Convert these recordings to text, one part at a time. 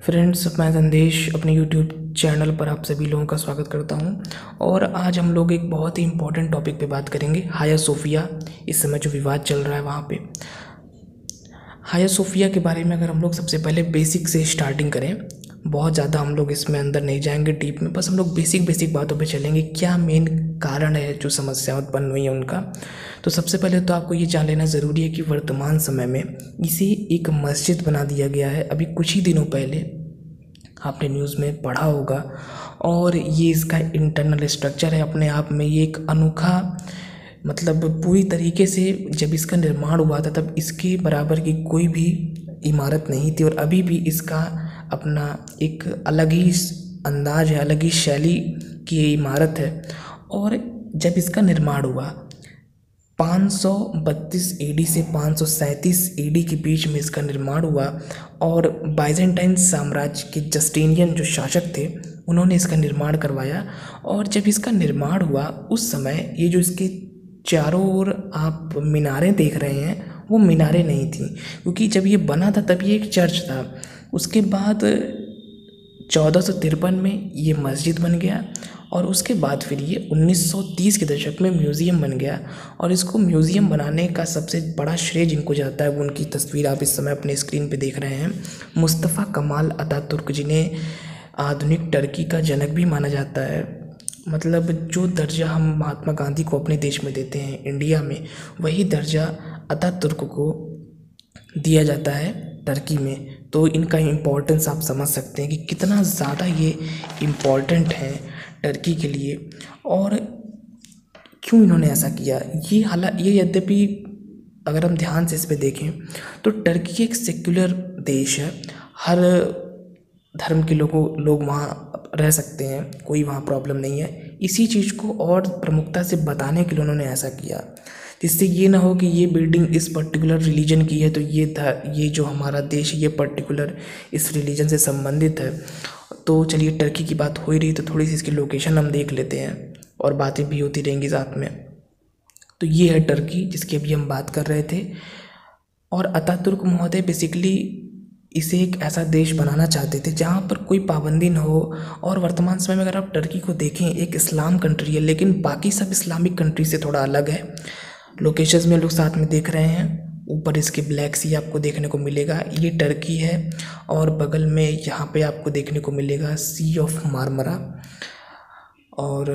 Friends, मैं संदेश अपने यूट्यूब चैनल पर आप सभी लोगों का स्वागत करता हूं। और आज हम लोग एक बहुत ही इम्पोर्टेंट टॉपिक पे बात करेंगे, हाया सोफिया। इस समय जो विवाद चल रहा है वहाँ पे हाया सोफिया के बारे में अगर हम लोग सबसे पहले बेसिक से स्टार्टिंग करें, बहुत ज़्यादा हम लोग इसमें अंदर नहीं जाएंगे डीप में, बस हम लोग बेसिक बेसिक बातों पे चलेंगे। क्या मेन कारण है जो समस्या उत्पन्न हुई है उनका। तो सबसे पहले तो आपको ये जान लेना ज़रूरी है कि वर्तमान समय में इसे एक मस्जिद बना दिया गया है। अभी कुछ ही दिनों पहले आपने न्यूज़ में पढ़ा होगा। और ये इसका इंटरनल स्ट्रक्चर है अपने आप में ये एक अनोखा, मतलब पूरी तरीके से जब इसका निर्माण हुआ था तब इसके बराबर की कोई भी इमारत नहीं थी। और अभी भी इसका अपना एक अलग ही अंदाज है, अलग ही शैली की ये इमारत है। और जब इसका निर्माण हुआ 532 एडी से 537 एडी के बीच में इसका निर्माण हुआ। और बाइजेंटाइन साम्राज्य के जस्टिनियन जो शासक थे उन्होंने इसका निर्माण करवाया। और जब इसका निर्माण हुआ उस समय ये जो इसके चारों ओर आप मीनारें देख रहे हैं वो मीनारें नहीं थी, क्योंकि जब ये बना था तब ये एक चर्च था। उसके बाद 1453 में ये मस्जिद बन गया। और उसके बाद फिर ये 1930 के दशक में म्यूज़ियम बन गया। और इसको म्यूज़ियम बनाने का सबसे बड़ा श्रेय जिनको जाता है वो उनकी तस्वीर आप इस समय अपने स्क्रीन पे देख रहे हैं, मुस्तफ़ा कमाल अतातुर्क, जिन्हें आधुनिक टर्की का जनक भी माना जाता है। मतलब जो दर्जा हम महात्मा गांधी को अपने देश में देते हैं इंडिया में, वही दर्जा अतातुर्क को दिया जाता है टर्की में। तो इनका इम्पोर्टेंस आप समझ सकते हैं कि कितना ज़्यादा ये इम्पोर्टेंट है टर्की के लिए। और क्यों इन्होंने ऐसा किया, ये यद्यपि अगर हम ध्यान से इस पे देखें तो टर्की एक सेक्युलर देश है। हर धर्म के लोग वहाँ रह सकते हैं, कोई वहाँ प्रॉब्लम नहीं है। इसी चीज़ को और प्रमुखता से बताने के लिए उन्होंने ऐसा किया, जिससे ये ना हो कि ये बिल्डिंग इस पर्टिकुलर रिलीजन की है तो ये जो हमारा देश ये पर्टिकुलर इस रिलीजन से संबंधित है। तो चलिए, टर्की की बात हो ही रही तो थोड़ी सी इसकी लोकेशन हम देख लेते हैं और बातें भी होती रहेंगी साथ में। तो ये है टर्की जिसकी अभी हम बात कर रहे थे। और अतातुर्क महोदय बेसिकली इसे एक ऐसा देश बनाना चाहते थे जहाँ पर कोई पाबंदी न हो। और वर्तमान समय में अगर आप टर्की को देखें, एक इस्लाम कंट्री है लेकिन बाकी सब इस्लामिक कंट्री से थोड़ा अलग है। लोकेशंस में लोग साथ में देख रहे हैं, ऊपर इसके ब्लैक सी आपको देखने को मिलेगा, ये टर्की है। और बगल में यहाँ पे आपको देखने को मिलेगा सी ऑफ मार्मरा। और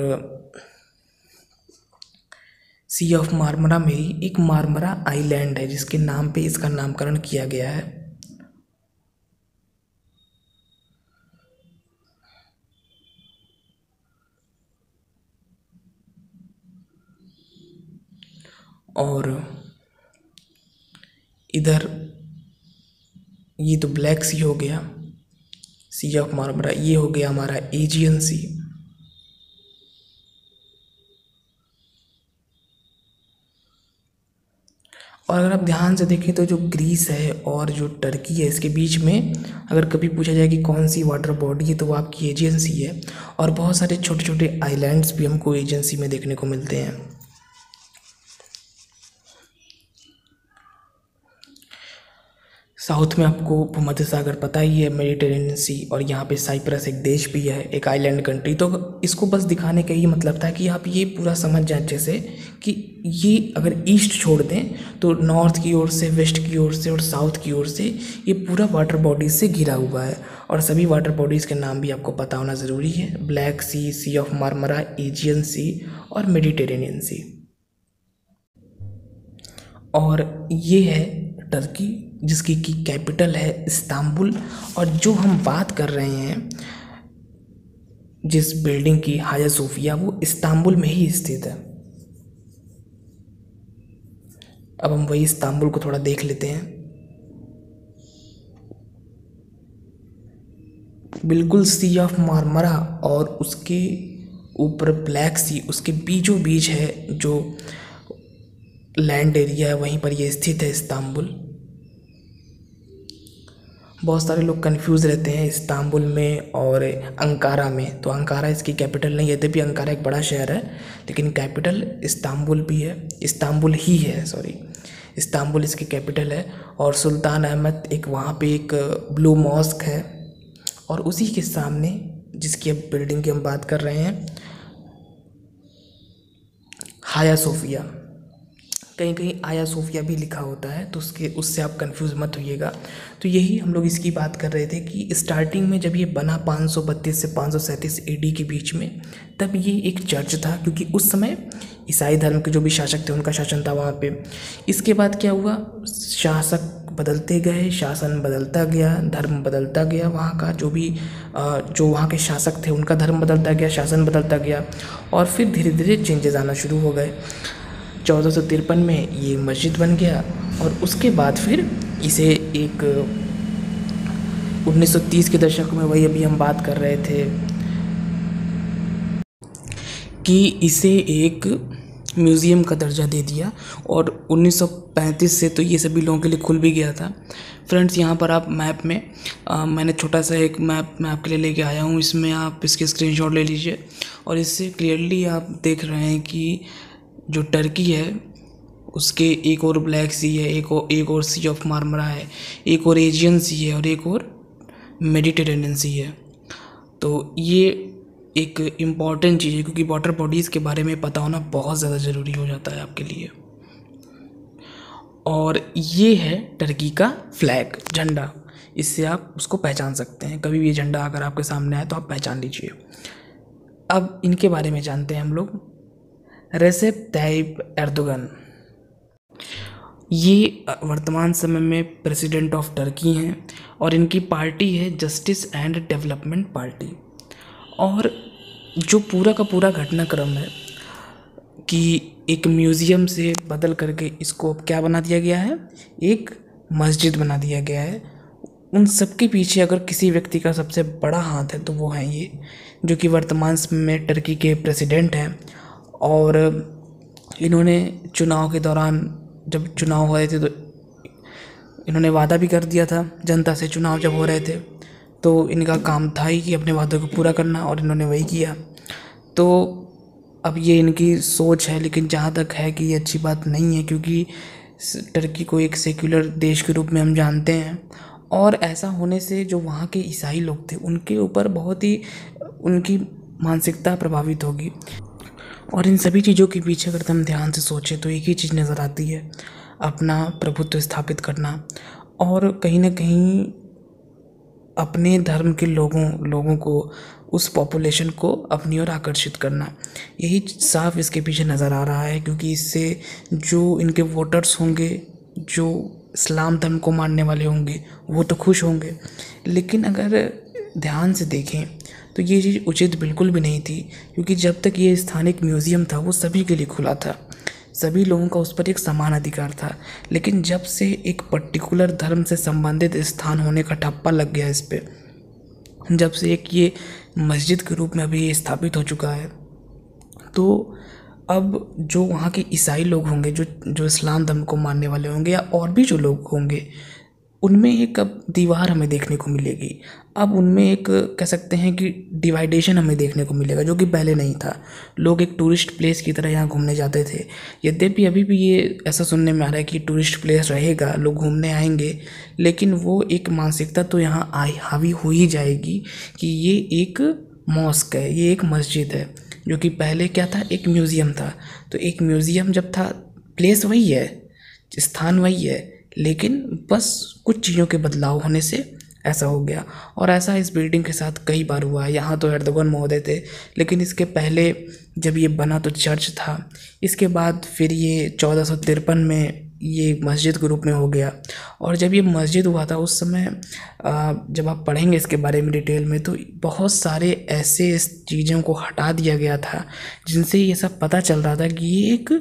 सी ऑफ मार्मरा में ही एक मार्मरा आइलैंड है जिसके नाम पे इसका नामकरण किया गया है। और इधर ये तो ब्लैक सी हो गया, सी ऑफ मार्मरा, ये हो गया हमारा एजियन सी। और अगर आप ध्यान से देखें तो जो ग्रीस है और जो टर्की है इसके बीच में अगर कभी पूछा जाए कि कौन सी वाटर बॉडी है तो वो आपकी एजियन सी है। और बहुत सारे छोटे छोटे आइलैंड्स भी हमको एजियन सी में देखने को मिलते हैं। साउथ में आपको भूमध्य सागर पता ही है, मेडिटेरेनियन सी। और यहाँ पे साइप्रस एक देश भी है, एक आइलैंड कंट्री। तो इसको बस दिखाने का ही मतलब था कि आप ये पूरा समझ जाएं अच्छे से कि ये अगर ईस्ट छोड़ दें तो नॉर्थ की ओर से, वेस्ट की ओर से और साउथ की ओर से ये पूरा वाटर बॉडीज से घिरा हुआ है। और सभी वाटर बॉडीज़ के नाम भी आपको पता होना ज़रूरी है, black sea, sea of Marmara, Aegean sea और मेडिटेरेनियन सी। और ये है टर्की जिसकी की कैपिटल है इस्तांबुल। और जो हम बात कर रहे हैं जिस बिल्डिंग की, हाया सोफिया, वो इस्तांबुल में ही स्थित है। अब हम वही इस्तांबुल को थोड़ा देख लेते हैं। बिल्कुल सी ऑफ मार्मरा और उसके ऊपर ब्लैक सी, उसके बीचों बीच है जो लैंड एरिया है, वहीं पर ये स्थित है इस्तांबुल। बहुत सारे लोग कंफ्यूज रहते हैं इस्तांबुल में और अंकारा में। तो अंकारा इसकी कैपिटल नहीं है, यद्यपि अंकारा एक बड़ा शहर है लेकिन कैपिटल इस्तांबुल भी है, इस्तांबुल ही है, सॉरी, इस्तांबुल इसकी कैपिटल है। और सुल्तान अहमद एक वहाँ पे एक ब्लू मॉस्क है और उसी के सामने जिसकी अब बिल्डिंग की हम बात कर रहे हैं, हाया सोफिया, कहीं कहीं आया सोफिया भी लिखा होता है, तो उससे आप कंफ्यूज मत होइएगा। तो यही हम लोग इसकी बात कर रहे थे कि स्टार्टिंग में जब ये बना 532 से 537 एडी के बीच में, तब ये एक चर्च था, क्योंकि उस समय ईसाई धर्म के जो भी शासक थे उनका शासन था वहाँ पे। इसके बाद क्या हुआ, शासक बदलते गए, शासन बदलता गया, धर्म बदलता गया, वहाँ का जो वहाँ के शासक थे उनका धर्म बदलता गया, शासन बदलता गया, और फिर धीरे धीरे चेंजेस आना शुरू हो गए। 1453 में ये मस्जिद बन गया, और उसके बाद फिर इसे एक 1930 के दशक में, वही अभी हम बात कर रहे थे कि इसे एक म्यूज़ियम का दर्जा दे दिया, और 1935 से तो ये सभी लोगों के लिए खुल भी गया था। फ्रेंड्स, यहाँ पर आप मैप में मैंने छोटा सा एक मैप मैं आपके लिए लेके आया हूँ, इसमें आप इसके स्क्रीनशॉट ले लीजिए, और इससे क्लियरली आप देख रहे हैं कि जो टर्की है उसके एक और ब्लैक सी है, एक और सी ऑफ मार्मरा है, एक और एजियन सी है, और एक और मेडिटेरेनियन सी है। तो ये एक इम्पॉर्टेंट चीज़ है, क्योंकि वाटर बॉडीज़ के बारे में पता होना बहुत ज़्यादा ज़रूरी हो जाता है आपके लिए। और ये है टर्की का फ्लैग, झंडा, इससे आप उसको पहचान सकते हैं। कभी भी ये झंडा अगर आपके सामने आए तो आप पहचान लीजिए। अब इनके बारे में जानते हैं हम लोग। रेसेप ताइप एर्दोगन, ये वर्तमान समय में प्रेसिडेंट ऑफ टर्की हैं, और इनकी पार्टी है जस्टिस एंड डेवलपमेंट पार्टी। और जो पूरा का पूरा घटनाक्रम है कि एक म्यूज़ियम से बदल करके इसको क्या बना दिया गया है, एक मस्जिद बना दिया गया है। उन सब के पीछे अगर किसी व्यक्ति का सबसे बड़ा हाथ है तो वो हैं ये, जो कि वर्तमान समय में टर्की के प्रेसिडेंट हैं। और इन्होंने चुनाव के दौरान, जब चुनाव हो रहे थे, तो इन्होंने वादा भी कर दिया था जनता से, चुनाव जब हो रहे थे, तो इनका काम था ही कि अपने वादों को पूरा करना, और इन्होंने वही किया। तो अब ये इनकी सोच है, लेकिन जहाँ तक है कि ये अच्छी बात नहीं है, क्योंकि टर्की को एक सेक्युलर देश के रूप में हम जानते हैं, और ऐसा होने से जो वहाँ के ईसाई लोग थे उनके ऊपर बहुत ही उनकी मानसिकता प्रभावित होगी। और इन सभी चीज़ों के पीछे अगर हम ध्यान से सोचें तो एक ही चीज़ नज़र आती है, अपना प्रभुत्व स्थापित करना, और कहीं ना कहीं अपने धर्म के लोगों को, उस पॉपुलेशन को अपनी ओर आकर्षित करना। यही साफ इसके पीछे नज़र आ रहा है, क्योंकि इससे जो इनके वोटर्स होंगे, जो इस्लाम धर्म को मानने वाले होंगे, वो तो खुश होंगे। लेकिन अगर ध्यान से देखें तो ये चीज़ उचित बिल्कुल भी नहीं थी, क्योंकि जब तक ये स्थानिक म्यूज़ियम था वो सभी के लिए खुला था, सभी लोगों का उस पर एक समान अधिकार था। लेकिन जब से एक पर्टिकुलर धर्म से संबंधित स्थान होने का ठप्पा लग गया इस पर, जब से एक ये मस्जिद के रूप में अभी ये स्थापित हो चुका है, तो अब जो वहाँ के ईसाई लोग होंगे, जो इस्लाम धर्म को मानने वाले होंगे, या और भी जो लोग होंगे, उनमें एक अब दीवार हमें देखने को मिलेगी। अब उनमें एक कह सकते हैं कि डिवाइडेशन हमें देखने को मिलेगा, जो कि पहले नहीं था। लोग एक टूरिस्ट प्लेस की तरह यहाँ घूमने जाते थे। यद्यपि अभी भी ये ऐसा सुनने में आ रहा है कि टूरिस्ट प्लेस रहेगा, लोग घूमने आएंगे, लेकिन वो एक मानसिकता तो यहाँ हावी हो ही जाएगी कि ये एक मॉस्क है, ये एक मस्जिद है, जो कि पहले क्या था, एक म्यूज़ियम था। तो एक म्यूज़ियम जब था, प्लेस वही है, स्थान वही है, लेकिन बस कुछ चीज़ों के बदलाव होने से ऐसा हो गया। और ऐसा इस बिल्डिंग के साथ कई बार हुआ है। यहाँ तो एर्दोगन महोदय थे, लेकिन इसके पहले जब ये बना तो चर्च था। इसके बाद फिर ये 1453 में ये मस्जिद के रूप में हो गया। और जब ये मस्जिद हुआ था उस समय जब आप पढ़ेंगे इसके बारे में डिटेल में, तो बहुत सारे ऐसे चीज़ों को हटा दिया गया था जिनसे ये सब पता चल रहा था कि ये एक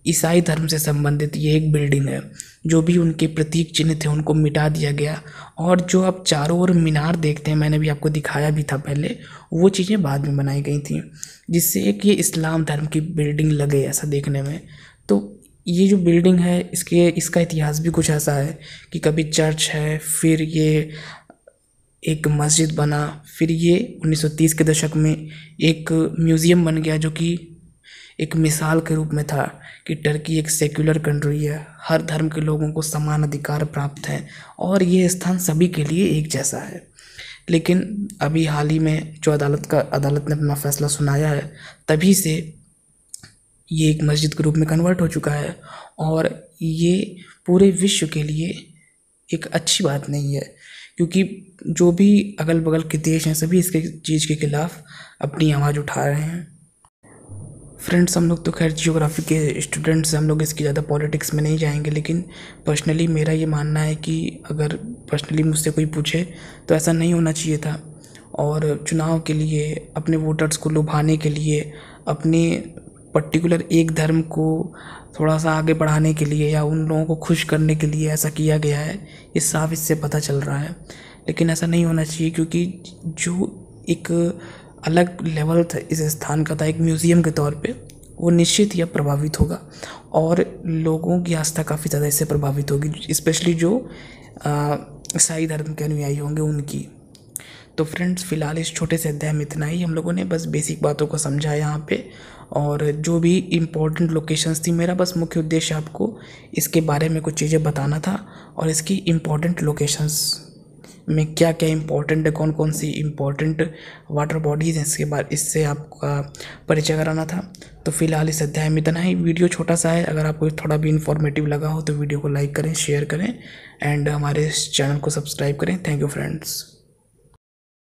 ईसाई धर्म से संबंधित ये एक बिल्डिंग है। जो भी उनके प्रतीक चिन्ह थे उनको मिटा दिया गया। और जो आप चारों ओर मीनार देखते हैं, मैंने भी आपको दिखाया भी था पहले, वो चीज़ें बाद में बनाई गई थी, जिससे एक ये इस्लाम धर्म की बिल्डिंग लगे ऐसा देखने में। तो ये जो बिल्डिंग है, इसका इतिहास भी कुछ ऐसा है कि कभी चर्च है, फिर ये एक मस्जिद बना, फिर ये 1930 के दशक में एक म्यूज़ियम बन गया, जो कि एक मिसाल के रूप में था कि टर्की एक सेक्युलर कंट्री है, हर धर्म के लोगों को समान अधिकार प्राप्त हैं और ये स्थान सभी के लिए एक जैसा है। लेकिन अभी हाल ही में जो अदालत ने अपना फैसला सुनाया है, तभी से ये एक मस्जिद के रूप में कन्वर्ट हो चुका है। और ये पूरे विश्व के लिए एक अच्छी बात नहीं है, क्योंकि जो भी अगल बगल के देश हैं सभी इसके चीज़ के खिलाफ अपनी आवाज़ उठा रहे हैं। फ्रेंड्स, हम लोग तो खैर जियोग्राफी के स्टूडेंट्स हैं, हम लोग इसकी ज़्यादा पॉलिटिक्स में नहीं जाएंगे, लेकिन पर्सनली मेरा ये मानना है कि अगर पर्सनली मुझसे कोई पूछे तो ऐसा नहीं होना चाहिए था। और चुनाव के लिए, अपने वोटर्स को लुभाने के लिए, अपने पर्टिकुलर एक धर्म को थोड़ा सा आगे बढ़ाने के लिए या उन लोगों को खुश करने के लिए ऐसा किया गया है, ये साफ इससे पता चल रहा है। लेकिन ऐसा नहीं होना चाहिए, क्योंकि जो एक अलग लेवल था इस स्थान का, था एक म्यूज़ियम के तौर पे, वो निश्चित ही अब प्रभावित होगा और लोगों की आस्था काफ़ी ज़्यादा इससे प्रभावित होगी, स्पेशली जो ईसाई धर्म के अनुयायी होंगे उनकी। तो फ्रेंड्स, फ़िलहाल इस छोटे से अध्याय में इतना ही। हम लोगों ने बस बेसिक बातों को समझा यहाँ पे, और जो भी इम्पोर्टेंट लोकेशंस थी, मेरा बस मुख्य उद्देश्य आपको इसके बारे में कुछ चीज़ें बताना था और इसकी इम्पोर्टेंट लोकेशंस में क्या क्या इम्पोर्टेंट है, कौन कौन सी इम्पोर्टेंट वाटर बॉडीज़ हैं, इसके बाद इससे आपका परिचय कराना था। तो फिलहाल इस अध्याय में इतना ही। वीडियो छोटा सा है, अगर आपको थोड़ा भी इन्फॉर्मेटिव लगा हो तो वीडियो को लाइक करें, शेयर करें एंड हमारे इस चैनल को सब्सक्राइब करें। Thank you friends.